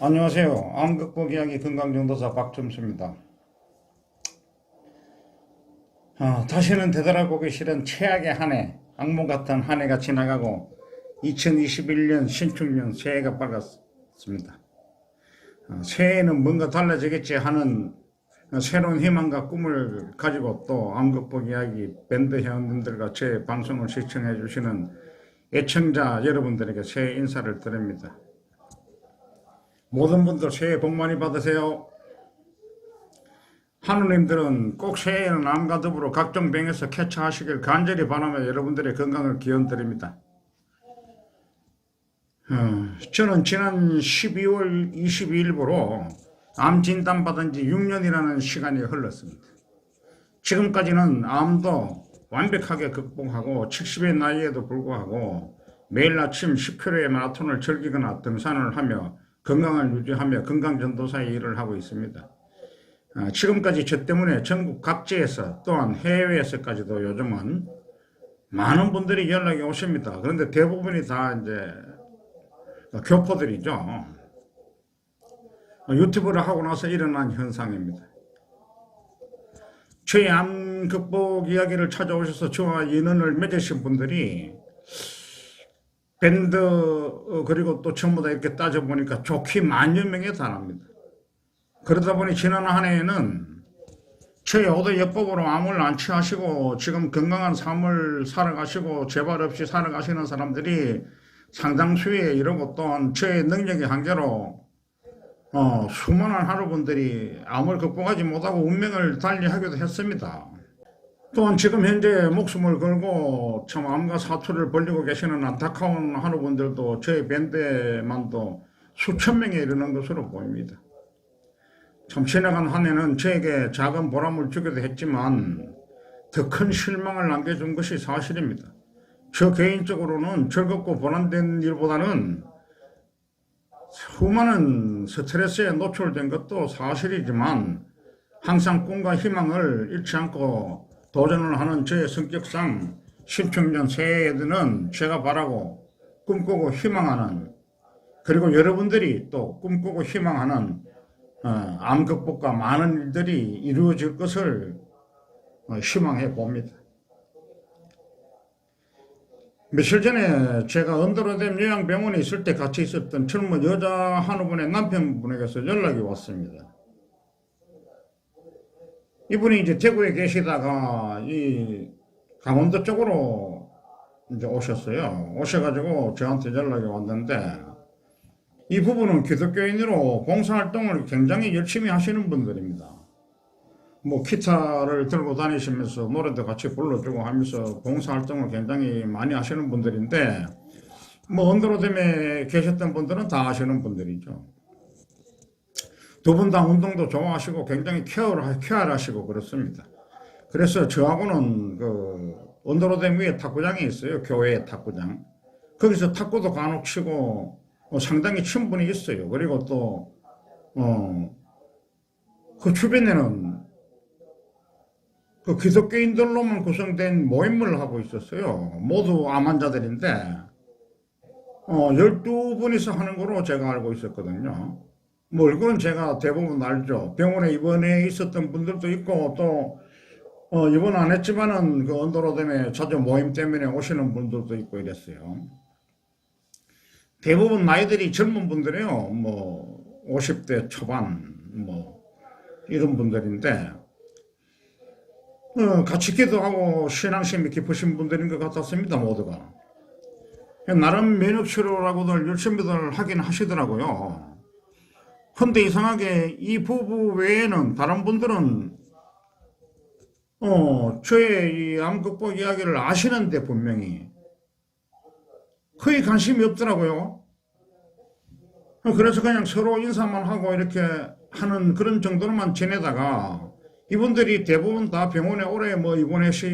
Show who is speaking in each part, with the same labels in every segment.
Speaker 1: 안녕하세요. 암 극복 이야기 건강전도사 박점수입니다. 다시는 되돌아보기 싫은 최악의 한 해, 악몽 같은 한 해가 지나가고 2021년 신축년 새해가 밝았습니다. 새해에는 뭔가 달라지겠지 하는 새로운 희망과 꿈을 가지고 또 암 극복 이야기 밴드 회원님들과 제 방송을 시청해 주시는 애청자 여러분들에게 새해 인사를 드립니다. 모든 분들 새해 복 많이 받으세요. 하느님들은 꼭 새해에는 암과 더불어 각종 병에서 쾌차하시길 간절히 바라며 여러분들의 건강을 기원드립니다. 저는 지난 12월 22일부로 암 진단받은 지 6년이라는 시간이 흘렀습니다. 지금까지는 암도 완벽하게 극복하고 70의 나이에도 불구하고 매일 아침 10km의 마라톤을 즐기거나 등산을 하며 건강을 유지하며 건강전도사의 일을 하고 있습니다. 지금까지 저 때문에 전국 각지에서 또한 해외에서까지도 요즘은 많은 분들이 연락이 오십니다. 그런데 대부분이 다 이제 교포들이죠. 유튜브를 하고 나서 일어난 현상입니다. 저희 암 극복 이야기를 찾아오셔서 저와 인연을 맺으신 분들이 밴드 그리고 또 전부 다 이렇게 따져보니까 좋게 10,000여 명에 달합니다. 그러다 보니 지난 한 해에는 저희 오도 예법으로 암을 안 취하시고 지금 건강한 삶을 살아가시고 재발 없이 살아가시는 사람들이 상당수에 이르고 또한 저의 능력의 한계로 수많은 하루분들이 암을 극복하지 못하고 운명을 달리하기도 했습니다. 또한 지금 현재 목숨을 걸고 참 암과 사투를 벌리고 계시는 안타까운 하루분들도 저희 밴드만도 수천 명에 이르는 것으로 보입니다. 참 지나간 한 해는 저에게 작은 보람을 주기도 했지만 더 큰 실망을 남겨준 것이 사실입니다. 저 개인적으로는 즐겁고 보람된 일보다는 수많은 스트레스에 노출된 것도 사실이지만 항상 꿈과 희망을 잃지 않고 도전을 하는 저의 성격상 신축년 새해에는 제가 바라고 꿈꾸고 희망하는 그리고 여러분들이 또 꿈꾸고 희망하는 암 극복과 많은 일들이 이루어질 것을 희망해 봅니다. 며칠 전에 제가 언더로댐 요양병원에 있을 때 같이 있었던 젊은 여자 한 분의 남편분에게서 연락이 왔습니다. 이분이 이제 대구에 계시다가 이 강원도 쪽으로 이제 오셨어요. 오셔가지고 저한테 연락이 왔는데 이 부분은 기독교인으로 봉사활동을 굉장히 열심히 하시는 분들입니다. 뭐 기타를 들고 다니시면서 노래도 같이 불러주고 하면서 봉사활동을 굉장히 많이 하시는 분들인데 뭐 언더로댐에 계셨던 분들은 다 아시는 분들이죠. 두 분 다 운동도 좋아하시고 굉장히 쾌활하시고 그렇습니다. 그래서 저하고는 그 언더로댐 위에 탁구장이 있어요. 교회 탁구장. 거기서 탁구도 간혹 치고 상당히 친분이 있어요. 그리고 또 그 주변에는 그 기독교인들로만 구성된 모임을 하고 있었어요. 모두 암 환자들인데 12분이서 하는 거로 제가 알고 있었거든요. 뭐 얼굴은 제가 대부분 알죠. 병원에 입원해 있었던 분들도 있고 또 입원 안 했지만은 그 언더로댐에 자주 모임 때문에 오시는 분들도 있고 이랬어요. 대부분 나이들이 젊은 분들이에요. 뭐 50대 초반 뭐 이런 분들인데 같이 기도하고 신앙심이 깊으신 분들인 것 같았습니다. 모두가. 나름 면역치료라고들 열심히들 하긴 하시더라고요. 근데 이상하게 이 부부 외에는 다른 분들은 저의 이 암 극복 이야기를 아시는데 분명히 거의 관심이 없더라고요. 그래서 그냥 서로 인사만 하고 이렇게 하는 그런 정도로만 지내다가 이분들이 대부분 다 병원에 오래 뭐 입원해서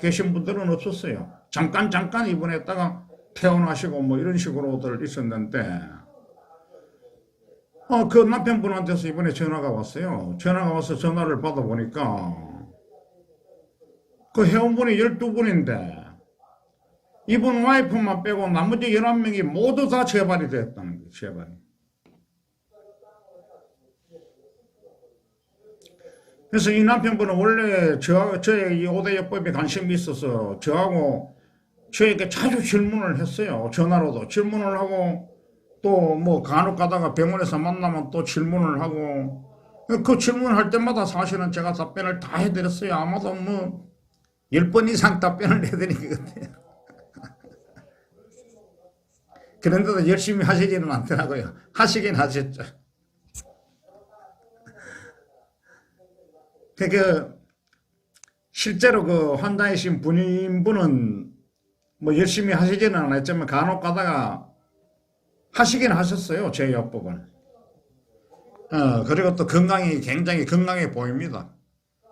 Speaker 1: 계신 분들은 없었어요. 잠깐 입원했다가 퇴원하시고 뭐 이런 식으로들 있었는데 그 남편분한테서 이번에 전화가 왔어요. 전화가 와서 전화를 받아보니까 그 회원분이 12분인데 이분 와이프만 빼고 나머지 11명이 모두 다 재발이 됐다는 거예요. 재발이. 그래서 이 남편분은 원래 저의 이 5대요법에 관심이 있어서 저에게 자주 질문을 했어요. 전화로도 질문을 하고 또 뭐 간혹 가다가 병원에서 만나면 또 질문을 하고 그 질문할 때마다 사실은 제가 답변을 다 해드렸어요. 아마도 뭐 10번 이상 답변을 해드린 것 같아요. 그런데도 열심히 하시지는 않더라고요. 하시긴 하셨죠. 그 실제로 그 환자이신 분은 뭐 열심히 하시지는 않았지만 간혹 가다가 하시긴 하셨어요. 제 요법은. 그리고 또 굉장히 건강해 보입니다.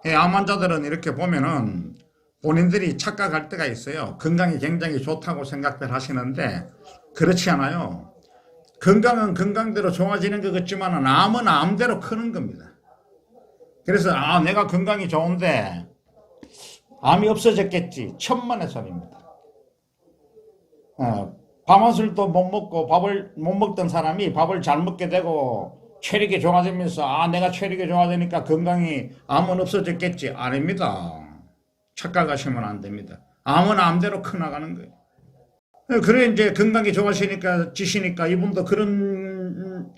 Speaker 1: 암 환자들은 이렇게 보면은 본인들이 착각할 때가 있어요. 건강이 굉장히 좋다고 생각들 하시는데 그렇지 않아요. 건강은 건강대로 좋아지는 것 같지만 암은 암대로 크는 겁니다. 그래서 내가 건강이 좋은데 암이 없어졌겠지. 천만의 소리입니다. 밤한술도 못 먹고 밥을 못 먹던 사람이 밥을 잘 먹게 되고 체력이 좋아지면서 내가 체력이 좋아지니까 건강이 암은 없어졌겠지. 아닙니다. 착각하시면 안 됩니다. 암은 암대로 커나가는 거예요. 그래 이제 건강이 좋아지니까 지시니까 이분도 그런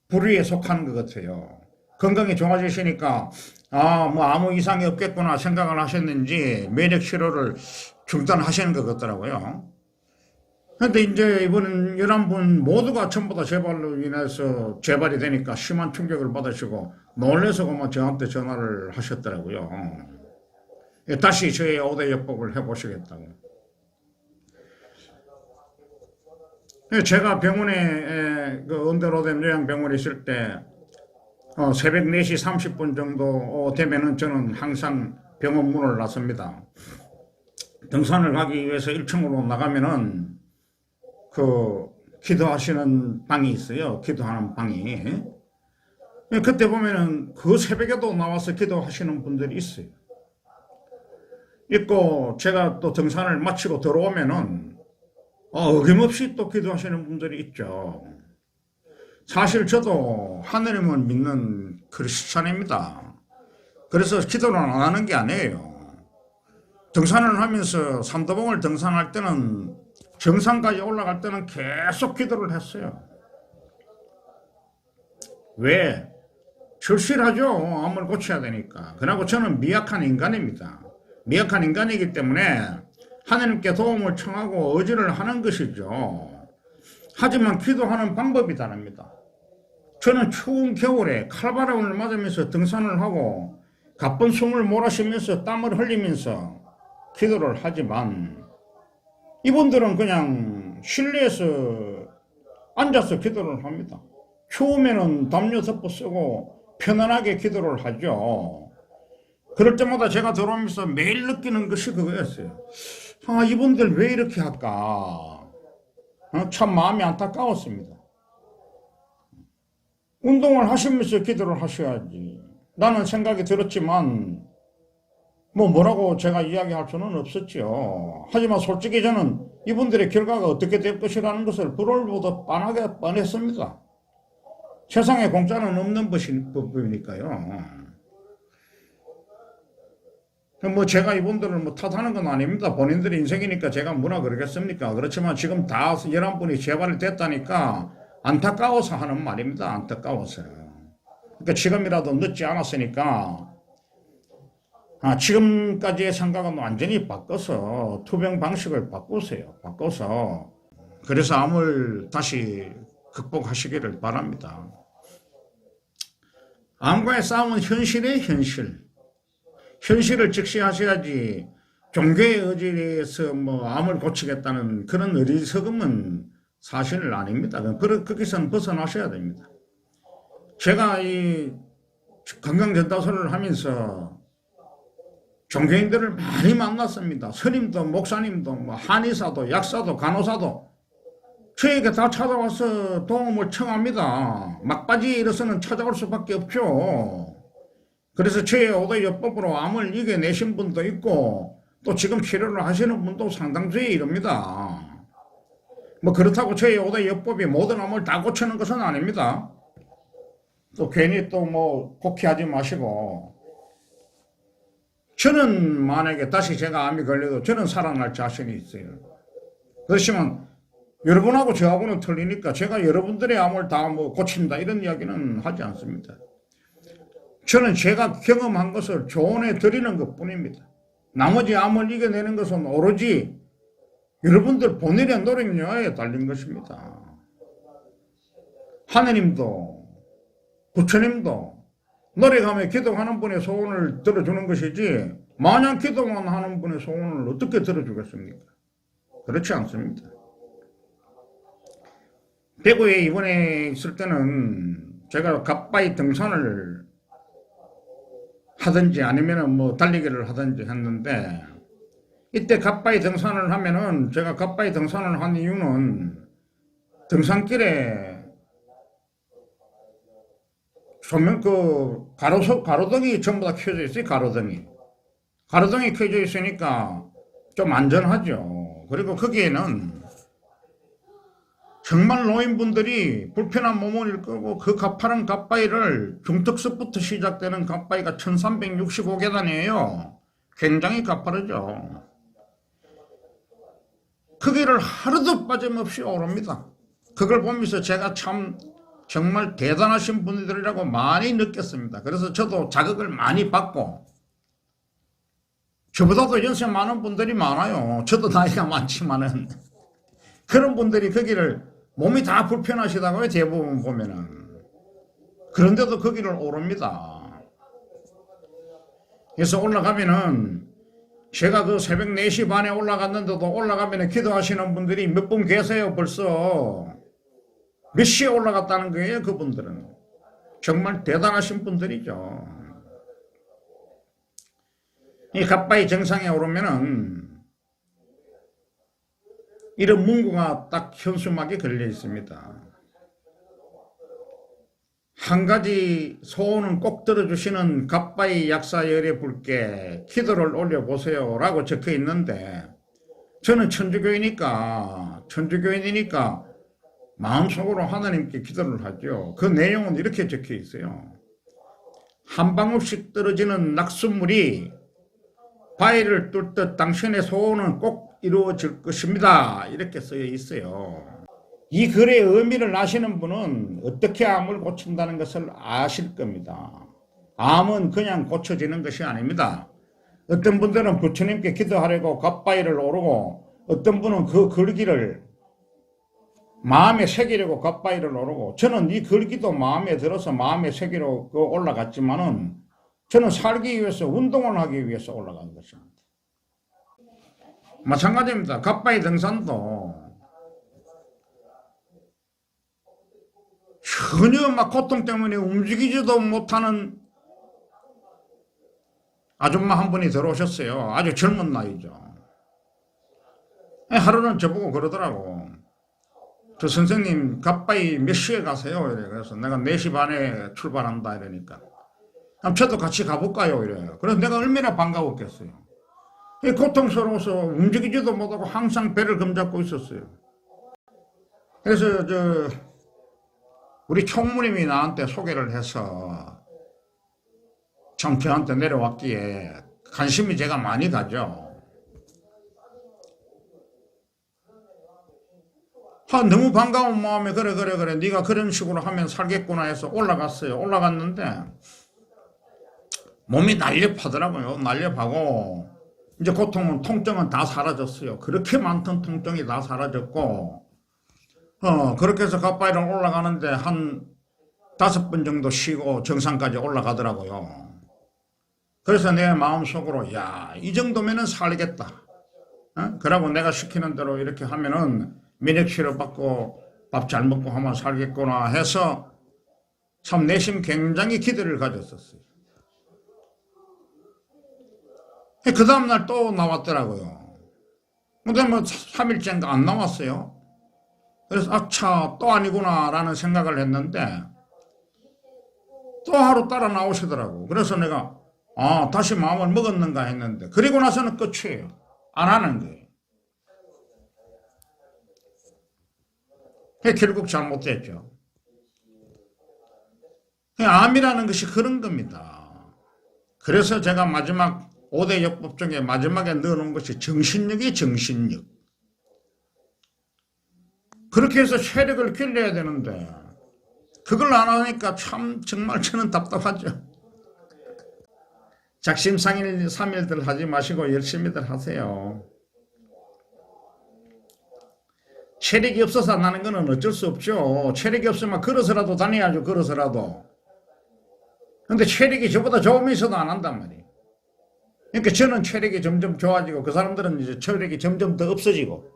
Speaker 1: 부류에 속하는 것 같아요. 건강이 좋아지시니까 뭐 아무 이상이 없겠구나 생각을 하셨는지 면역 치료를 중단하시는 것 같더라고요. 근데 이제 이번 11분 모두가 전부 다 재발로 인해서 재발이 되니까 심한 충격을 받으시고 놀라서 그만 저한테 전화를 하셨더라고요. 다시 저의 5대요법을 해보시겠다고. 제가 병원에 그 언더로된 요양병원에 있을 때 새벽 4시 30분 정도 되면은 저는 항상 병원 문을 닫습니다. 등산을 가기 위해서 1층으로 나가면은 그 기도하시는 방이 있어요. 기도하는 방이. 그때 보면은 그 새벽에도 나와서 기도하시는 분들이 있어요. 있고 제가 또 등산을 마치고 들어오면은 어김없이 또 기도하시는 분들이 있죠. 사실 저도 하느님을 믿는 크리스찬입니다. 그래서 기도를 안 하는 게 아니에요. 등산을 하면서 삼도봉을 등산할 때는 정상까지 올라갈 때는 계속 기도를 했어요. 왜? 절실하죠. 암을 고쳐야 되니까. 그리고 저는 미약한 인간입니다. 미약한 인간이기 때문에 하나님께 도움을 청하고 의지를 하는 것이죠. 하지만 기도하는 방법이 다릅니다. 저는 추운 겨울에 칼바람을 맞으면서 등산을 하고 가쁜 숨을 몰아쉬면서 땀을 흘리면서 기도를 하지만 이분들은 그냥 실내에서 앉아서 기도를 합니다. 추우면은 담요 덮어 쓰고 편안하게 기도를 하죠. 그럴 때마다 제가 들어오면서 매일 느끼는 것이 그거였어요. 이분들 왜 이렇게 할까? 참 마음이 안타까웠습니다. 운동을 하시면서 기도를 하셔야지. 라는 생각이 들었지만 뭐라고 제가 이야기할 수는 없었죠. 하지만 솔직히 저는 이분들의 결과가 어떻게 될 것이라는 것을 불을 보듯 뻔하게 뻔했습니다. 세상에 공짜는 없는 법이니까요. 뭐 제가 이분들을 뭐 탓하는 건 아닙니다. 본인들의 인생이니까 제가 뭐라 그러겠습니까? 그렇지만 지금 다 11분이 재발이 됐다니까 안타까워서 하는 말입니다. 안타까워서. 그러니까 지금이라도 늦지 않았으니까 지금까지의 생각은 완전히 바꿔서 투병 방식을 바꾸세요. 바꿔서 그래서 암을 다시 극복하시기를 바랍니다. 암과의 싸움은 현실의 현실. 현실을 직시하셔야지 종교의 의지에서 뭐 암을 고치겠다는 그런 어리석음은 사실은 아닙니다. 거기서는 벗어나셔야 됩니다. 제가 이 건강전도서를 하면서 종교인들을 많이 만났습니다. 스님도 목사님도 뭐 한의사도 약사도 간호사도 저에게 다 찾아와서 도움을 청합니다. 막바지에 이르서는 찾아올 수밖에 없죠. 그래서 저의 5대요법으로 암을 이겨내신 분도 있고 또 지금 치료를 하시는 분도 상당수에 이릅니다. 뭐 그렇다고 저의 5대요법이 모든 암을 다 고치는 것은 아닙니다. 또 괜히 또 뭐 곡해하지 마시고 저는 만약에 다시 제가 암이 걸려도 저는 살아날 자신이 있어요. 그렇지만 여러분하고 저하고는 틀리니까 제가 여러분들의 암을 다 뭐 고친다 이런 이야기는 하지 않습니다. 저는 제가 경험한 것을 조언해 드리는 것 뿐입니다. 나머지 암을 이겨내는 것은 오로지 여러분들 본인의 노력여하에 달린 것입니다. 하느님도 부처님도 노력하며 기도하는 분의 소원을 들어주는 것이지 마냥 기도만 하는 분의 소원을 어떻게 들어주겠습니까? 그렇지 않습니다. 대구에 이번에 있을 때는 제가 갓바위 등산을 하든지 아니면 뭐 달리기를 하든지 했는데, 이때 갓바위 등산을 하면은, 제가 갓바위 등산을 한 이유는 등산길에 조명 가로등이 전부 다 켜져 있어요. 가로등이 켜져 있으니까 좀 안전하죠. 그리고 거기에는 정말 노인분들이 불편한 몸을 일끌고 그 가파른 갓바위를 중턱섬부터 시작되는 갓바위가 1365계단이에요. 굉장히 가파르죠. 그 길을 하루도 빠짐없이 오릅니다. 그걸 보면서 제가 참 정말 대단하신 분들이라고 많이 느꼈습니다. 그래서 저도 자극을 많이 받고, 저보다도 연세 많은 분들이 많아요. 저도 나이가 많지만은 그런 분들이 거기를 몸이 다 불편하시다고요. 대부분 보면은. 그런데도 거기를 오릅니다. 그래서 올라가면은, 제가 그 새벽 4시 반에 올라갔는데도 올라가면은 기도하시는 분들이 몇 분 계세요. 벌써 몇 시에 올라갔다는 거예요. 그분들은 정말 대단하신 분들이죠. 이 갓바위 정상에 오르면은 이런 문구가 딱 현수막에 걸려 있습니다. 한 가지 소원은 꼭 들어주시는 갓바위 약사열의 분께 기도를 올려보세요 라고 적혀 있는데, 저는 천주교인이니까 마음속으로 하나님께 기도를 하죠. 그 내용은 이렇게 적혀 있어요. 한 방울씩 떨어지는 낙숫물이 바위를 뚫듯 당신의 소원은 꼭 이루어질 것입니다. 이렇게 쓰여 있어요. 이 글의 의미를 아시는 분은 어떻게 암을 고친다는 것을 아실 겁니다. 암은 그냥 고쳐지는 것이 아닙니다. 어떤 분들은 부처님께 기도하려고 갓바위를 오르고, 어떤 분은 그 글귀를 마음에 새기려고 갓바위를 오르고, 저는 이 글귀도 마음에 들어서 마음에 새기러 올라갔지만은 저는 살기 위해서, 운동을 하기 위해서 올라간 것입니다. 마찬가지입니다. 갓바위 등산도 전혀 막 고통 때문에 움직이지도 못하는 아줌마 한 분이 들어오셨어요. 아주 젊은 나이죠. 하루는 저보고 그러더라고. 저 선생님 갓바위 몇 시에 가세요? 이래. 그래서 내가 4시 반에 출발한다 이러니까, 그럼 저도 같이 가볼까요? 이래요. 그래서 내가 얼마나 반가웠겠어요. 고통스러워서 움직이지도 못하고 항상 배를 금잡고 있었어요. 그래서 우리 총무님이 나한테 소개를 해서 참 저한테 내려왔기에 관심이 제가 많이 가죠. 너무 반가운 마음에 그래 네가 그런 식으로 하면 살겠구나 해서 올라갔어요. 올라갔는데 몸이 날렵하더라고요. 날렵하고 이제 고통은, 통증은 다 사라졌어요. 그렇게 많던 통증이 다 사라졌고, 그렇게 해서 갓바위를 올라가는데 한 5번 정도 쉬고 정상까지 올라가더라고요. 그래서 내 마음속으로, 야, 이 정도면은 살겠다. 그러고 내가 시키는 대로 이렇게 하면은 면역치료 받고 밥 잘 먹고 하면 살겠구나 해서 참 내심 굉장히 기대를 가졌었어요. 그 다음날 또 나왔더라고요. 근데 뭐 3일째인가 안 나왔어요. 그래서 아차, 또 아니구나 라는 생각을 했는데 또 하루 따라 나오시더라고. 그래서 내가 다시 마음을 먹었는가 했는데, 그리고 나서는 끝이에요. 안 하는 거예요. 결국 잘못됐죠. 암이라는 것이 그런 겁니다. 그래서 제가 마지막 5대 역법 중에 마지막에 넣어놓은 것이 정신력이 정신력. 그렇게 해서 체력을 길러야 되는데 그걸 안 하니까 참 정말 저는 답답하죠. 작심삼일들 하지 마시고 열심히들 하세요. 체력이 없어서 나는 거는 어쩔 수 없죠. 체력이 없으면 걸어서라도 다녀야죠. 걸어서라도. 근데 체력이 저보다 좋으면서도 안 한단 말이에요. 그러니까 저는 체력이 점점 좋아지고 그 사람들은 이제 체력이 점점 더 없어지고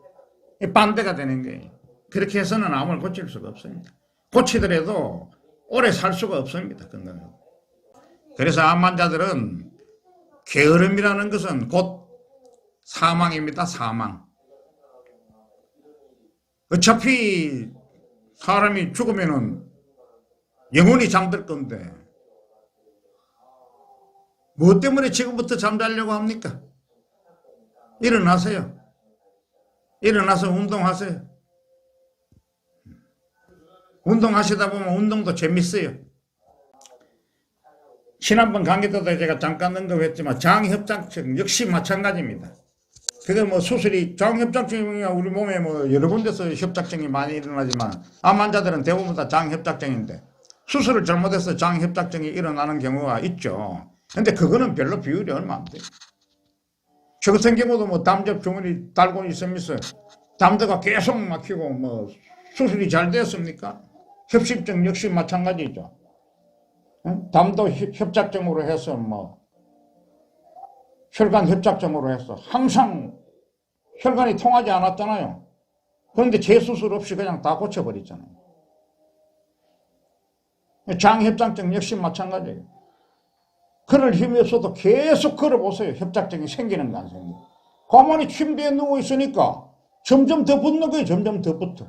Speaker 1: 반대가 되는 거예요. 그렇게 해서는 암을 고칠 수가 없습니다. 고치더라도 오래 살 수가 없습니다. 건강하고. 그래서 암 환자들은 게으름이라는 것은 곧 사망입니다. 사망. 어차피 사람이 죽으면은 영원히 잠들 건데 무엇 때문에 지금부터 잠자려고 합니까? 일어나세요. 일어나서 운동하세요. 운동하시다 보면 운동도 재밌어요. 지난번 강의 때도 제가 잠깐 언급했지만 장협장증 역시 마찬가지입니다. 그게 뭐 수술이 장협장증이 우리 몸에 뭐 여러 군데서 협착증이 많이 일어나지만 암 환자들은 대부분 다 장협착증인데 수술을 잘못해서 장협착증이 일어나는 경우가 있죠. 근데 그거는 별로 비율이 얼마 안 돼요. 저 같은 경우도 뭐 담즙 주머니 달고 있으면서 담도가 계속 막히고 뭐 수술이 잘 됐습니까? 협심증 역시 마찬가지죠. 담도 협착증으로 해서 뭐 혈관 협착증으로 해서 항상 혈관이 통하지 않았잖아요. 그런데 재수술 없이 그냥 다 고쳐버리잖아요. 장협착증 역시 마찬가지예요. 걸을 힘이 없어도 계속 걸어보세요. 협착증이 생기는 거 안 생기는 거. 가만히 침대에 누워있으니까 점점 더 붙는 거예요. 점점 더 붙어.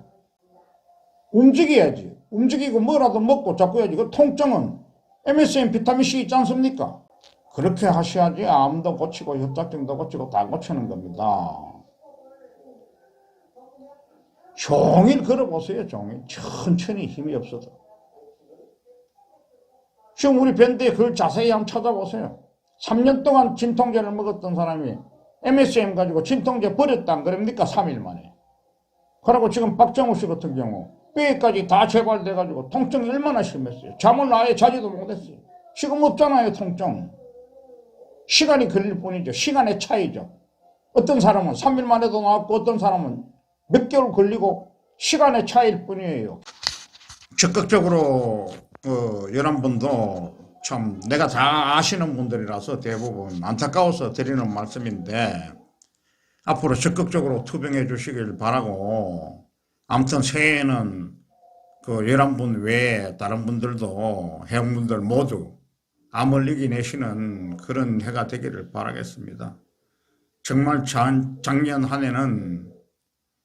Speaker 1: 움직여야지. 움직이고 뭐라도 먹고 자꾸 해야지. 그 통증은 MSM 비타민C 있지 않습니까? 그렇게 하셔야지 암도 고치고 협착증도 고치고 다 고치는 겁니다. 종일 걸어보세요. 종일. 천천히 힘이 없어도. 지금 우리 밴드에 그걸 자세히 한번 찾아보세요. 3년 동안 진통제를 먹었던 사람이 MSM 가지고 진통제 버렸다 안 그럽니까? 3일 만에. 그리고 지금 박정우 씨 같은 경우 뼈에까지 다 재발돼가지고 통증이 얼마나 심했어요. 잠을 아예 자지도 못했어요. 지금 없잖아요. 통증. 시간이 걸릴 뿐이죠. 시간의 차이죠. 어떤 사람은 3일 만에도 나왔고 어떤 사람은 몇 개월 걸리고 시간의 차이일 뿐이에요. 적극적으로 11분도 참 내가 다 아시는 분들이라서 대부분 안타까워서 드리는 말씀인데 앞으로 적극적으로 투병해 주시길 바라고, 아무튼 새해에는 그 11분 외에 다른 분들도 회원분들 모두 암을 이겨내시는 그런 해가 되기를 바라겠습니다. 정말 작년 한 해는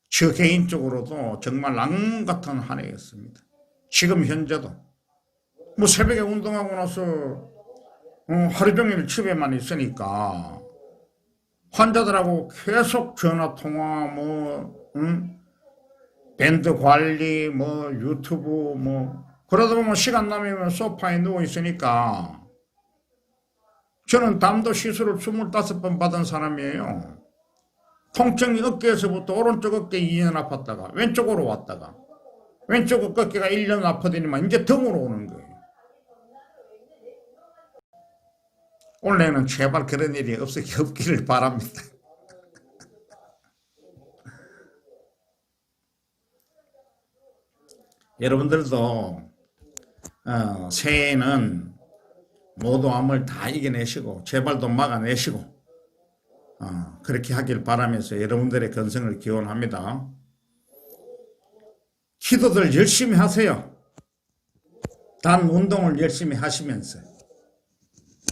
Speaker 1: 저 개인적으로도 정말 낭 같은 한 해였습니다. 지금 현재도 뭐 새벽에 운동하고 나서 하루 종일 집에만 있으니까 환자들하고 계속 전화통화 밴드 관리 유튜브 그러다 보면 시간 남으면 소파에 누워 있으니까, 저는 담도 시술을 25번 받은 사람이에요. 통증이 어깨에서부터 오른쪽 어깨 2년 아팠다가 왼쪽으로 왔다가 왼쪽 어깨가 1년 아프더니만 이제 등으로 오는 거예요. 올해는 제발 그런 일이 없기를 바랍니다. 여러분들도 새해에는 모두 암을 다 이겨내시고 재발도 막아내시고 그렇게 하길 바라면서 여러분들의 건승을 기원합니다. 기도들 열심히 하세요. 단 운동을 열심히 하시면서.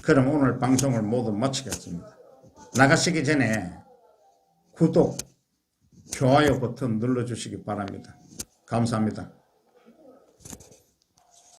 Speaker 1: 그럼 오늘 방송을 모두 마치겠습니다. 나가시기 전에 구독, 좋아요 버튼 눌러주시기 바랍니다. 감사합니다.